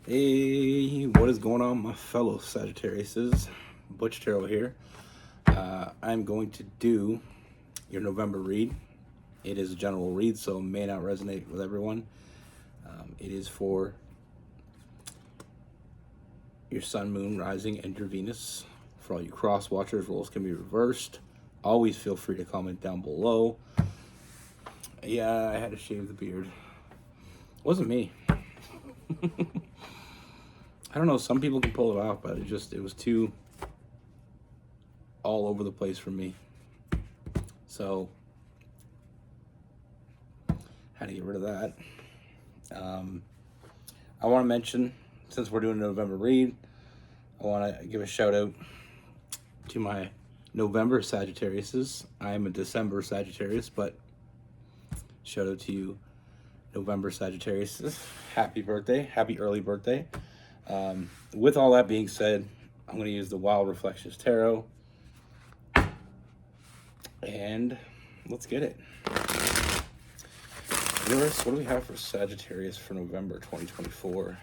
Hey, what is going on, my fellow Sagittariuses? Butch Tarot here. I'm going to do your November read. It is a general read, so it may not resonate with everyone. It is for your Sun, Moon, Rising, and your Venus. For all you cross watchers, roles can be reversed. Always feel free to comment down below. Yeah, I had to shave the beard. It wasn't me. I don't know, some people can pull it off, but it was too all over the place for me. So, had to get rid of that. I want to mention, since we're doing a November read, I want to give a shout out to my November Sagittariuses. I'm a December Sagittarius, but shout out to you, November Sagittariuses. Happy birthday. Happy early birthday. With all that being said, I'm going to use the Wild Reflections Tarot. And let's get it. Universe, what do we have for Sagittarius for November 2024?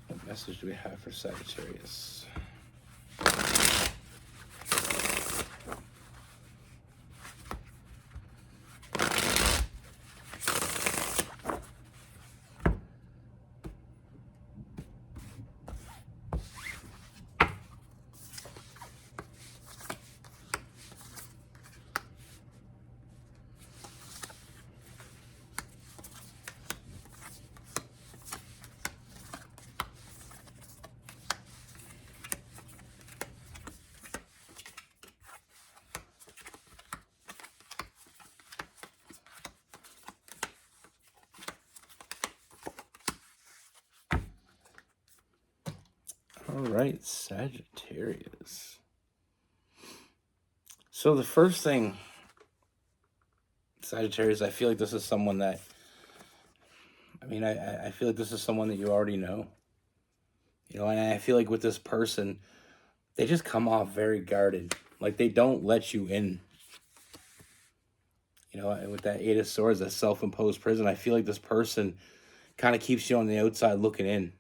What message do we have for Sagittarius? All right, Sagittarius. So the first thing, Sagittarius, I feel like this is someone that, I feel like this is someone that you already know. You know, and I feel like with this person, they just come off very guarded. Like they don't let you in. You know, and with that Eight of Swords, that self-imposed prison, I feel like this person kind of keeps you on the outside looking in.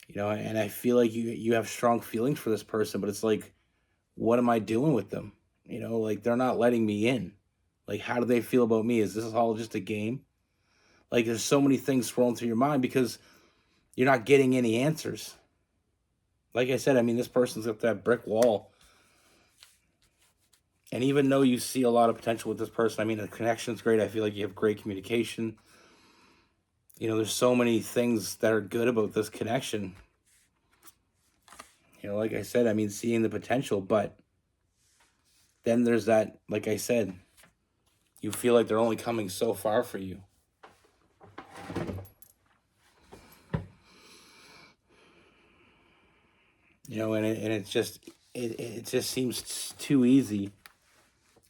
You know, and I feel like you have strong feelings for this person, but it's like, what am I doing with them? You know, like they're not letting me in. Like, how do they feel about me? Is this all just a game? Like, there's so many things swirling through your mind because you're not getting any answers. Like I said, I mean, this person's got that brick wall. And even though you see a lot of potential with this person, I mean, the connection's great. I feel like you have great communication. You know, there's so many things that are good about this connection. You know, like I said, I mean, seeing the potential, but then there's that, like I said, you feel like they're only coming so far for you. You know, and it just seems too easy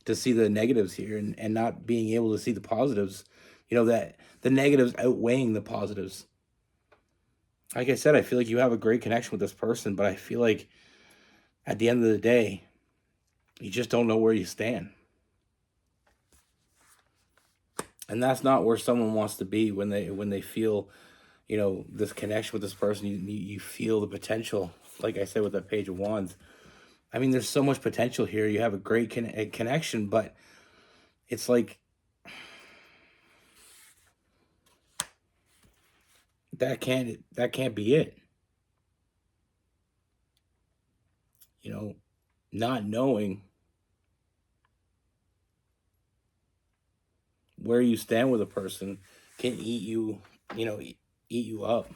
to see the negatives here and not being able to see the positives. You know, that the negatives outweighing the positives. Like I said, I feel like you have a great connection with this person, but I feel like at the end of the day, you just don't know where you stand. And that's not where someone wants to be when they feel, you know, this connection with this person. You feel the potential. Like I said with that Page of Wands, I mean, there's so much potential here. You have a great connection, but it's like that can't be it. You know, not knowing where you stand with a person can eat you, you know, eat you up.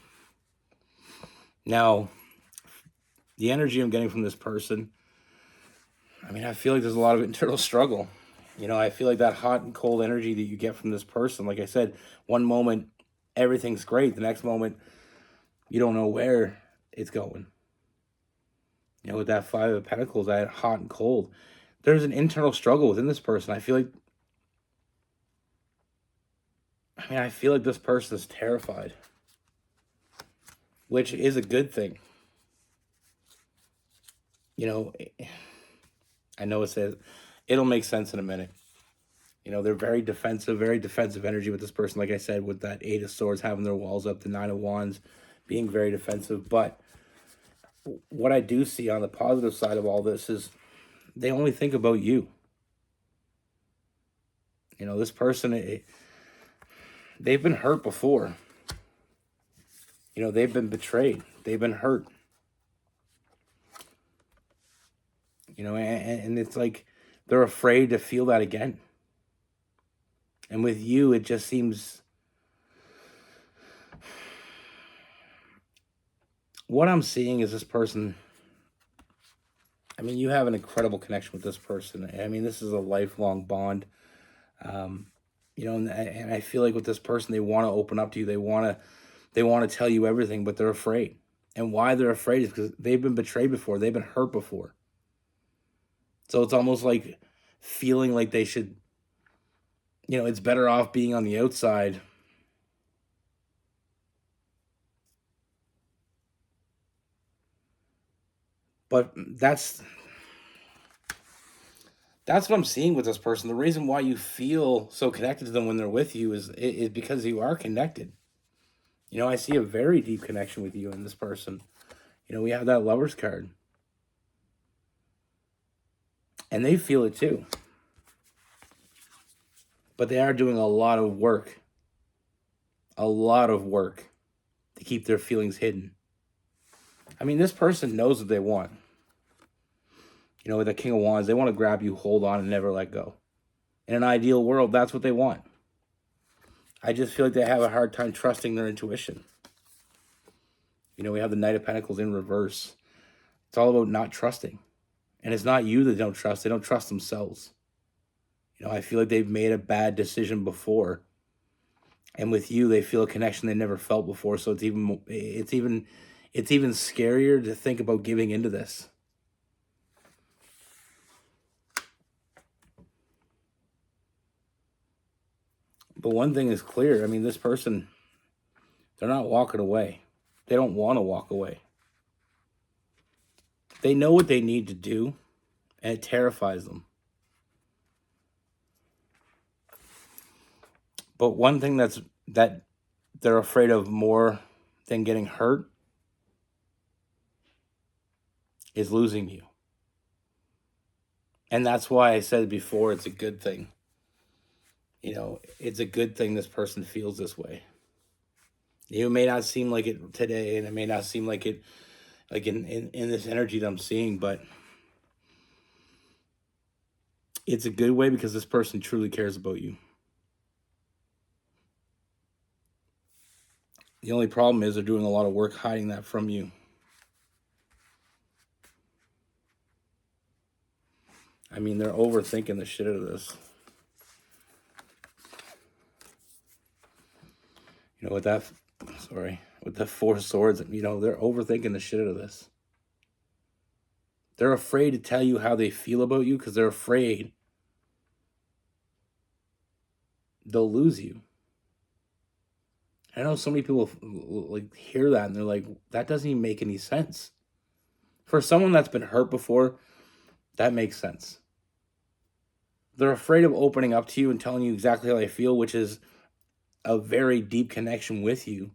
Now, the energy I'm getting from this person, I mean, I feel like there's a lot of internal struggle. You know, I feel like that hot and cold energy that you get from this person, like I said, one moment everything's great, the next moment you don't know where it's going. You know, with that Five of Pentacles, that hot and cold, there's an internal struggle within this person. I feel like this person is terrified, which is a good thing. You know, I know it'll make sense in a minute. They're very defensive energy with this person. Like I said, with that Eight of Swords having their walls up, the Nine of Wands being very defensive. But what I do see on the positive side of all this is they only think about you. This person, they've been hurt before. They've been betrayed. They've been hurt. And it's like they're afraid to feel that again. And with you, it just seems, what I'm seeing is this person, you have an incredible connection with this person. This is a lifelong bond. And I feel like with this person, they want to open up to you. They want to tell you everything, but they're afraid. And why they're afraid is because they've been betrayed before. They've been hurt before. So it's almost like feeling like they should, it's better off being on the outside. But that's what I'm seeing with this person. The reason why you feel so connected to them when they're with you is because you are connected. I see a very deep connection with you and this person. We have that Lover's card. And they feel it too. But they are doing a lot of work. A lot of work to keep their feelings hidden. This person knows what they want. With the King of Wands, they want to grab you, hold on, and never let go. In an ideal world, that's what they want. I just feel like they have a hard time trusting their intuition. We have the Knight of Pentacles in reverse. It's all about not trusting. And it's not you that don't trust. They don't trust themselves. I feel like they've made a bad decision before. And with you, they feel a connection they never felt before. So it's even scarier to think about giving into this. But one thing is clear. This person, they're not walking away. They don't want to walk away. They know what they need to do, and it terrifies them. But one thing that they're afraid of more than getting hurt is losing you. And that's why I said before, it's a good thing. It's a good thing this person feels this way. It may not seem like it today, and it may not seem like it, like in this energy that I'm seeing, but it's a good way because this person truly cares about you. The only problem is they're doing a lot of work hiding that from you. They're overthinking the shit out of this. With the Four of Swords, they're overthinking the shit out of this. They're afraid to tell you how they feel about you because they're afraid they'll lose you. I know so many people like hear that and they're like, that doesn't even make any sense. For someone that's been hurt before, that makes sense. They're afraid of opening up to you and telling you exactly how they feel, which is a very deep connection with you.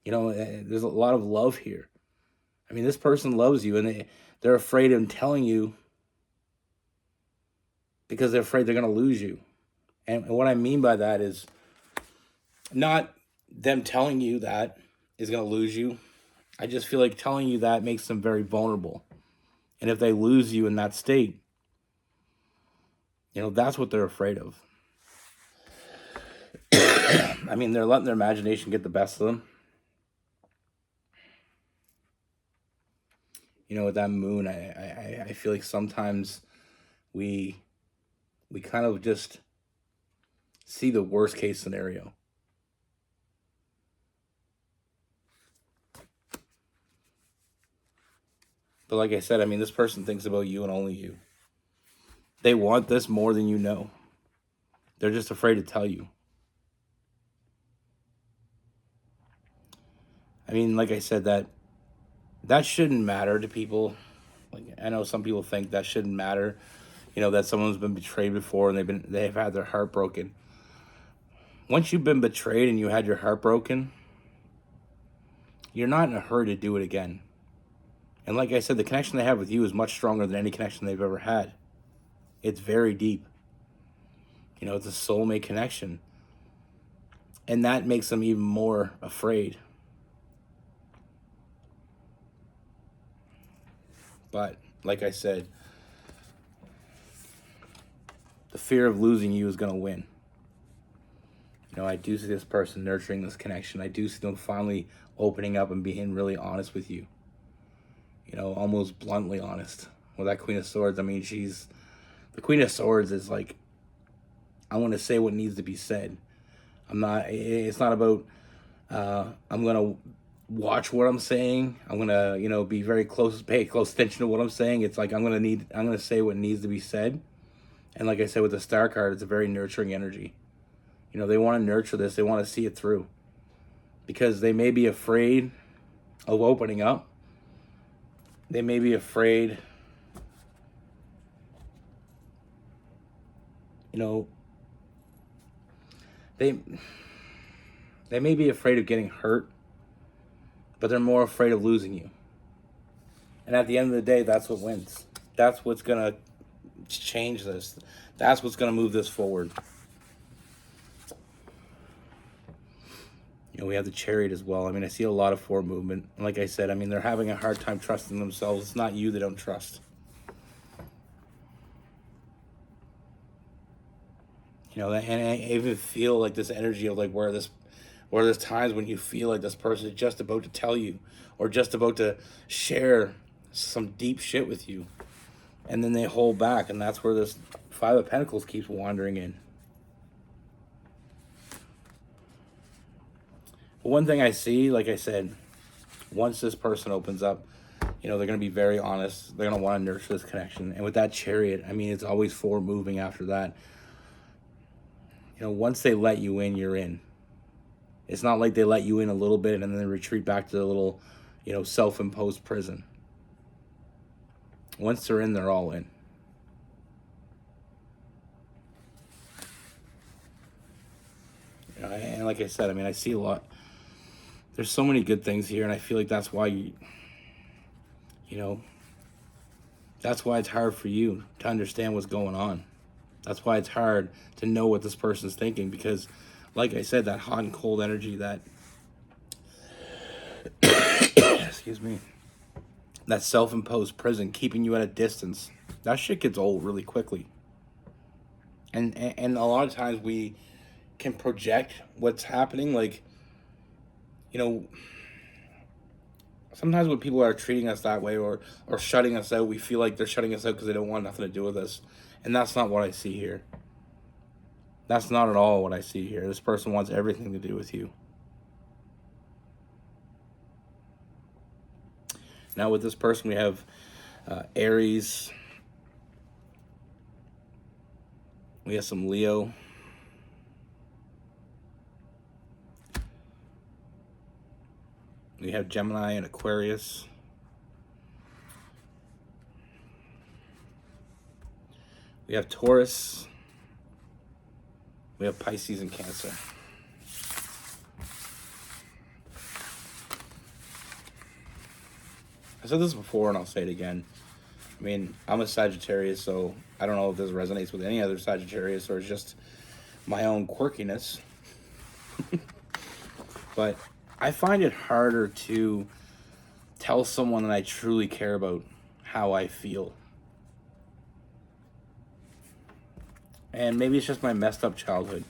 There's a lot of love here. This person loves you, and they're afraid of telling you because they're afraid they're going to lose you. And what I mean by that is not them telling you that is going to lose you. I just feel like telling you that makes them very vulnerable. And if they lose you in that state, that's what they're afraid of. They're letting their imagination get the best of them. With that moon, I feel like sometimes we kind of just see the worst case scenario. But like I said, this person thinks about you and only you. They want this more than you know. They're just afraid to tell you. Like I said, that shouldn't matter to people. Like, I know some people think that shouldn't matter, you know, that someone's been betrayed before and they've had their heart broken. Once you've been betrayed and you had your heart broken, you're not in a hurry to do it again. And like I said, the connection they have with you is much stronger than any connection they've ever had. It's very deep. You know, it's a soulmate connection. And that makes them even more afraid. But like I said, the fear of losing you is going to win. You know, I do see this person nurturing this connection. I do see them finally opening up and being really honest with you. You know, almost bluntly honest. With that Queen of Swords, I mean, the Queen of Swords is like, I want to say what needs to be said. It's not about, I'm going to watch what I'm saying. I'm going to, you know, be very pay close attention to what I'm saying. It's like, I'm going to say what needs to be said. And like I said, with the Star card, it's a very nurturing energy. You know, they want to nurture this. They want to see it through. Because they may be afraid of opening up. They may be afraid, you know, they may be afraid of getting hurt, but they're more afraid of losing you. And at the end of the day, that's what wins. That's what's going to change this. That's what's going to move this forward. You know, we have the Chariot as well. I mean, I see a lot of forward movement. And like I said, I mean, they're having a hard time trusting themselves. It's not you they don't trust. You know, and I even feel like this energy of like where there's times when you feel like this person is just about to tell you or just about to share some deep shit with you. And then they hold back. And that's where this Five of Pentacles keeps wandering in. But one thing I see, like I said, once this person opens up, you know, they're going to be very honest. They're going to want to nurture this connection. And with that Chariot, I mean, it's always forward moving after that. You know, once they let you in, you're in. It's not like they let you in a little bit and then they retreat back to the little, you know, self-imposed prison. Once they're in, they're all in. You know, and like I said, I mean, I see a lot. There's so many good things here, and I feel like that's why you know, that's why it's hard for you to understand what's going on. That's why it's hard to know what this person's thinking, because like I said, that hot and cold energy, that excuse me, that self-imposed prison keeping you at a distance, that shit gets old really quickly. And a lot of times we can project what's happening, like, you know, sometimes when people are treating us that way or shutting us out, we feel like they're shutting us out because they don't want nothing to do with us. And that's not what I see here. That's not at all what I see here. This person wants everything to do with you. Now with this person, we have Aries. We have some Leo. We have Gemini and Aquarius. We have Taurus. We have Pisces and Cancer. I said this before and I'll say it again. I mean, I'm a Sagittarius, so I don't know if this resonates with any other Sagittarius or it's just my own quirkiness. But I find it harder to tell someone that I truly care about how I feel. And maybe it's just my messed up childhood.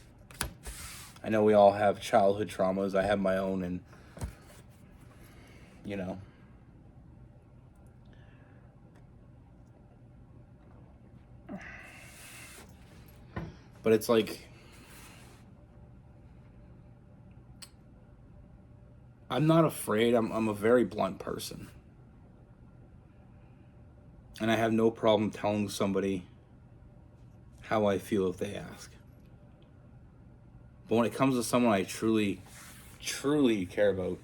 I know we all have childhood traumas. I have my own, and, you know. But it's like, I'm not afraid. I'm a very blunt person. And I have no problem telling somebody how I feel if they ask. But when it comes to someone I truly, truly care about,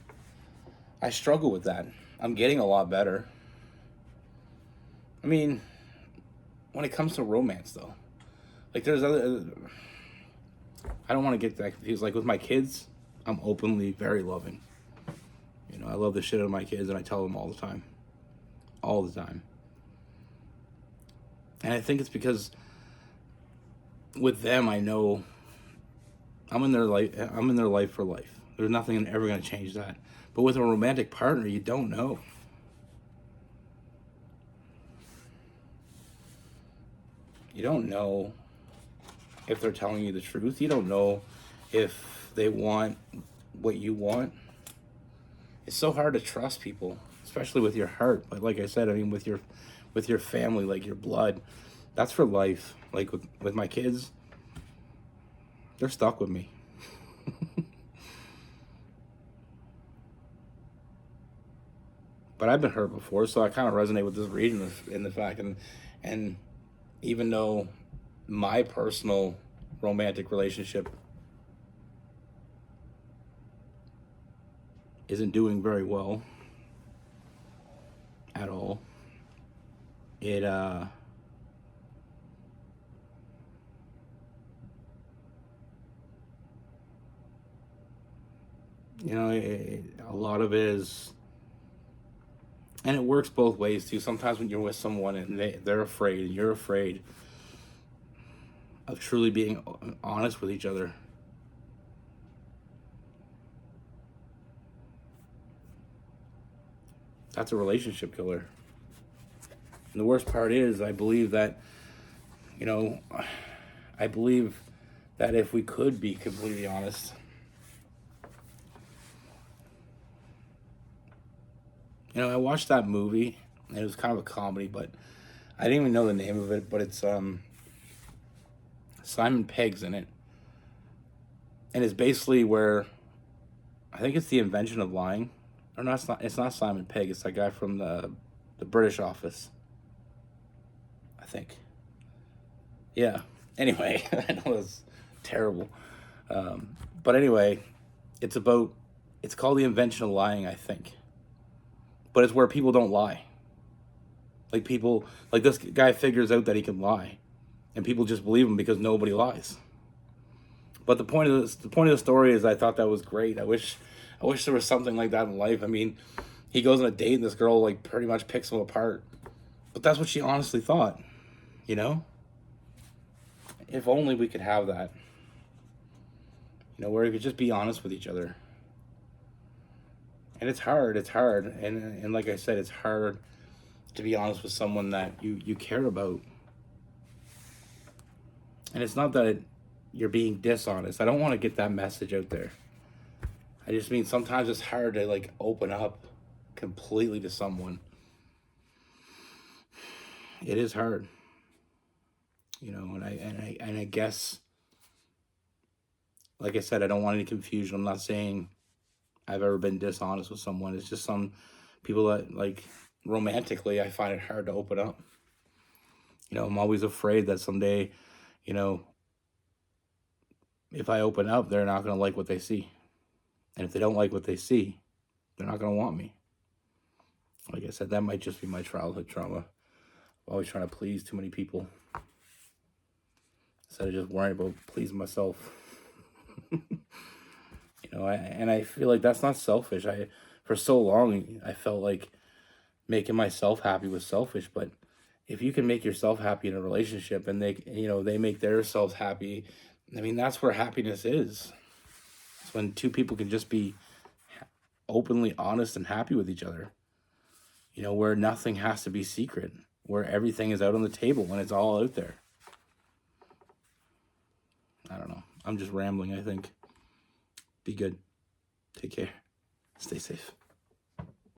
I struggle with that. I'm getting a lot better. I mean, when it comes to romance, though, like there's other. I don't want to get that confused. Like with my kids, I'm openly very loving. You know, I love the shit out of my kids, and I tell them all the time. And I think it's because with them, I know I'm in their life. I'm in their life for life. There's nothing ever going to change that. But with a romantic partner, you don't know. You don't know if they're telling you the truth. You don't know if they want what you want. It's so hard to trust people, especially with your heart. But like I said, I mean, with your family, like your blood, that's for life. Like with my kids, they're stuck with me. But I've been hurt before, so I kind of resonate with this reading in the fact, and even though my personal romantic relationship isn't doing very well at all, it a lot of it is, and it works both ways too. Sometimes when you're with someone and they're afraid and you're afraid of truly being honest with each other, that's a relationship killer. And the worst part is, I believe that, you know, I believe that if we could be completely honest, I watched that movie and it was kind of a comedy, but I didn't even know the name of it, but it's Simon Pegg's in it. And it's basically where I think it's the invention of lying. Or no, it's not Simon Pegg, it's that guy from the British Office. I think. Yeah. Anyway, I know it's terrible. But anyway, it's called the invention of lying, I think. But it's where people don't lie. Like this guy figures out that he can lie, and people just believe him because nobody lies. But the point of the story is, I thought that was great. I wish there was something like that in life. I mean, he goes on a date and this girl like pretty much picks him apart. But that's what she honestly thought, you know? If only we could have that. Where we could just be honest with each other. And it's hard. And like I said, it's hard to be honest with someone that you care about. And it's not that you're being dishonest. I don't want to get that message out there. I just mean sometimes it's hard to like open up completely to someone. It is hard. And I guess, like I said, I don't want any confusion. I'm not saying I've ever been dishonest with someone. It's just some people that, like, romantically, I find it hard to open up. I'm always afraid that someday, you know, if I open up, they're not going to like what they see. And if they don't like what they see, they're not going to want me. Like I said, that might just be my childhood trauma. I'm always trying to please too many people instead of just worrying about pleasing myself. I feel like that's not selfish. For so long, I felt like making myself happy was selfish. But if you can make yourself happy in a relationship and they make themselves happy, I mean, that's where happiness is. It's when two people can just be openly honest and happy with each other. Where nothing has to be secret, where everything is out on the table when it's all out there. I don't know. I'm just rambling, I think. Be good. Take care. Stay safe.